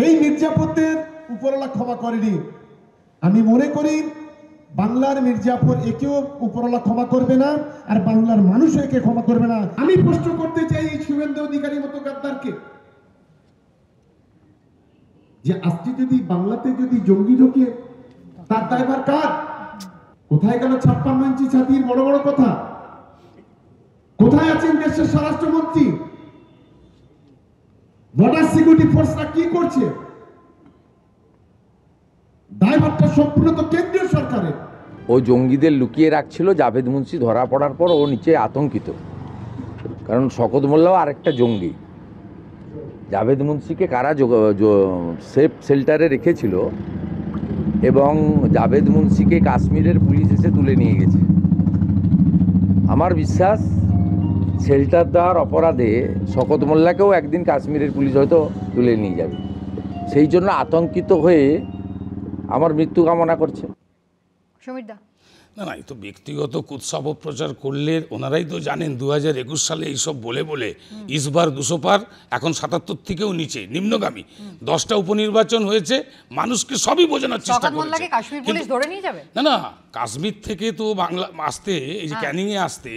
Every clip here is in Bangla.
সেই মির্জাপুরদের উপরওয়ালা ক্ষমা করেনি। আমি মনে করি বাংলার মির্জাপুর একেও উপরওয়ালা ক্ষমা করবে না, আর বাংলার মানুষ একে ক্ষমা করবে না। আমি প্রশ্ন করতে চাই এই শুভেন্দু অধিকারী মতো গাদ্দারকে, যে আজকে যদি বাংলাতে যদি জঙ্গি ঢোকে তার দায়ভার কার? কোথায় গেল 56 ইঞ্চি ছাতির বড় বড় কথা? কোথায় আছেন দেশের স্বরাষ্ট্রমন্ত্রী? বর্ডার সিকিউরিটি ফোর্সরা কি করছে? দায়ভারটা সম্পূর্ণ তো কেন্দ্রীয় সরকারের। ও জঙ্গিদের লুকিয়ে রাখছিল, জাভেদ মুন্সি ধরা পড়ার পর ও নিচে আতঙ্কিত, কারণ শকত মোল্লাও আরেকটা জঙ্গি। জাভেদ মুন্সিকে কারা সেফ শেল্টারে রেখেছিল এবং জাভেদ মুন্সিকে কাশ্মীরের পুলিশ এসে তুলে নিয়ে গেছে। আমার বিশ্বাস শেল্টার দেওয়ার অপরাধে শকত মোল্লাকেও একদিন কাশ্মীরের পুলিশ হয়তো তুলে নিয়ে যাবে। সেই জন্য আতঙ্কিত হয়ে আমার মৃত্যু কামনা করছে। সমীর দা, না না, এই তো ব্যক্তিগত কুৎসা অপপ্রচার করলে ওনারাই তো জানেন 2021 সালে এইসব বলে বলে ইসবার 200 পার, এখন 77 থেকেও নিচে নিম্নগামী। 10টা উপনির্বাচন হয়েছে, মানুষকে সবই বোঝানোর চেষ্টা করেছে। কাশ্মীর পুলিশ ধরে নিয়ে যাবে? না না, কাশ্মীর থেকে তো বাংলা আসতে, এই যে ক্যানিংয়ে আসতে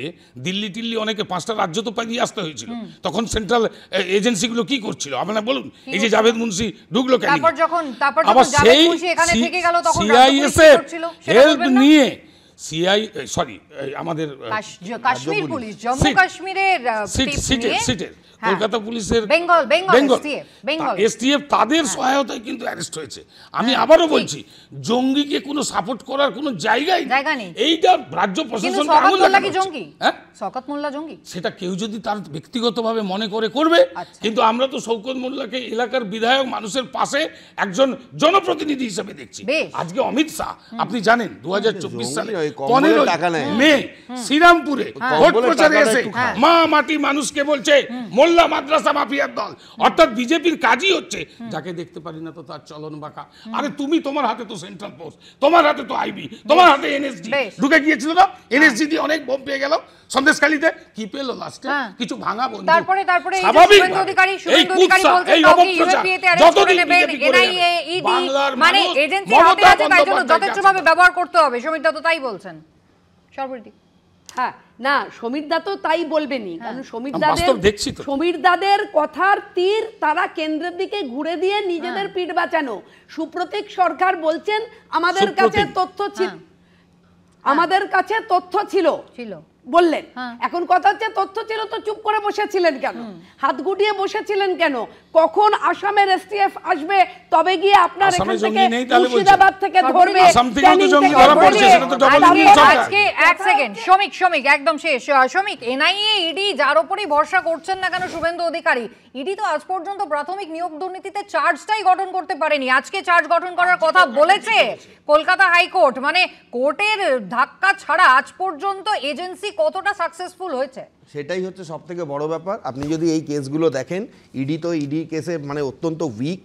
দিল্লি টিল্লি অনেকে 5টা রাজ্য তো পালিয়ে আসতে হয়েছিল। তখন সেন্ট্রাল এজেন্সিগুলো কি করছিল আপনারা বলুন? এই যে জাভেদ মুন্সি ঢুকলো ক্যানিং, আবার সেই সিআইএসএফ হেল্প নিয়ে আমাদের কাশ্মীর পুলিশ জম্মু কাশ্মীরের সিটের কলকাতা পুলিশের বেঙ্গল এসটিএফ তাদের সহায়তায় কিন্তু অ্যারেস্ট হয়েছে। আমি আবারও বলছি, জঙ্গিকে কোনো সাপোর্ট করার কোনো জায়গাই নেই। এইটা রাজ্য প্রশাসন শওকত মোল্লা জঙ্গি, সেটা কেউ যদি তার ব্যক্তিগতভাবে মনে করে করবে, কিন্তু আমরা তো শওকত মোল্লাকে এলাকার বিধায়ক, মানুষের পাশে একজন জনপ্রতিনিধি হিসেবে দেখছি। আজকে অমিত শাহ আপনি জানেন 2024 সালে 15 মে শ্রীরামপুরে ভোট প্রচারে এসে মা মাটি মানুষকে বলছে মোল্লা মাদ্রাসা মাফিয়ার দল। অর্থাৎ বিজেপির কাজই হচ্ছে যাকে দেখতে পারি না তো তার চলন বাঁকা। আরে তুমি, তোমার হাতে তো সেন্ট্রাল ফোর্স, তোমার হাতে তো আইবি, তোমার হাতে এনএসজি ঢুকে গিয়েছিল না? এনএসজি দিয়ে অনেক বোম পেয়ে গেল সন্দেশখালীতে, কি পেলো লাস্টে? কিছু ভাঙা বন্ধু। তারপরে শুভেন্দু অধিকারী বলতে কাউকে ইউএপিএতে অ্যারেস্ট করে নেবেন, এনআইএ, ইডি, মানে এজেন্সি হাতে আছে, তাই জন্য যথেষ্টভাবে ব্যবহার করতে হবে। সমীর দা তো তাই বলছেন। সর্বরীতি, হ্যাঁ, না সমীর দা তো তাই বলবেনই, কারণ সমীর দাদের কথার তীর তারা কেন্দ্রের দিকে ঘুরে দিয়ে নিজেদের পিঠ বাঁচানো। সুপ্রতীক সরকার বলছেন আমাদের কাছে তথ্য ছিল বললেন। এখন কথা হচ্ছে তথ্য ছিল তো চুপ করে বসেছিলেন কেন? হাত গুটিয়ে বসেছিলেন কেন? কখন আসামের এসটিএফ আসবে তবে গিয়ে আপনার এখান থেকে মুর্শিদাবাদ থেকে ধরবে? আজকে এক সেকেন্ড শ্রমিক একদম শেষ। শ্রমিক, এনআইএ, ইডি যার উপরই ভরসা করছেন না কেন শুভেন্দু অধিকারী, ইডি তো আজ পর্যন্ত প্রাথমিক নিয়োগ দুর্নীতিতে চার্জটাই গঠন করতে পারেনি। আজকে চার্জ গঠন করার কথা বলেছে কলকাতা হাইকোর্ট। মানে কোর্টের ধাক্কা ছাড়া আজ পর্যন্ত এজেন্সি কতটা সাকসেসফুল হয়েছে, সেটাই হচ্ছে সবথেকে বড় ব্যাপার। আপনি যদি এই কেসগুলো দেখেন, ইডি কেসে মানে অত্যন্ত উইক,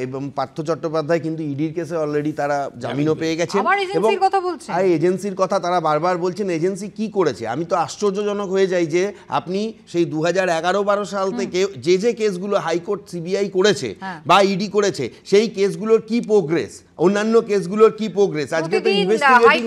এবং পার্থ চট্টোপাধ্যায় কিন্তু ইডির কেসে অলরেডি তারা জামিনও পেয়ে গেছেন। এবং এজেন্সির কথা তারা বারবার বলছেন। এজেন্সি কি করেছে? আমি তো আশ্চর্যজনক হয়ে যাই যে আপনি সেই 2011-12 সাল থেকে যে কেসগুলো হাইকোর্ট সিবিআই করেছে বা ইডি করেছে, সেই কেসগুলোর কি প্রোগ্রেস, অন্যান্য কেসগুলোর কি প্রোগ্রেস? আজকে তো ইনভেস্টিগেটিং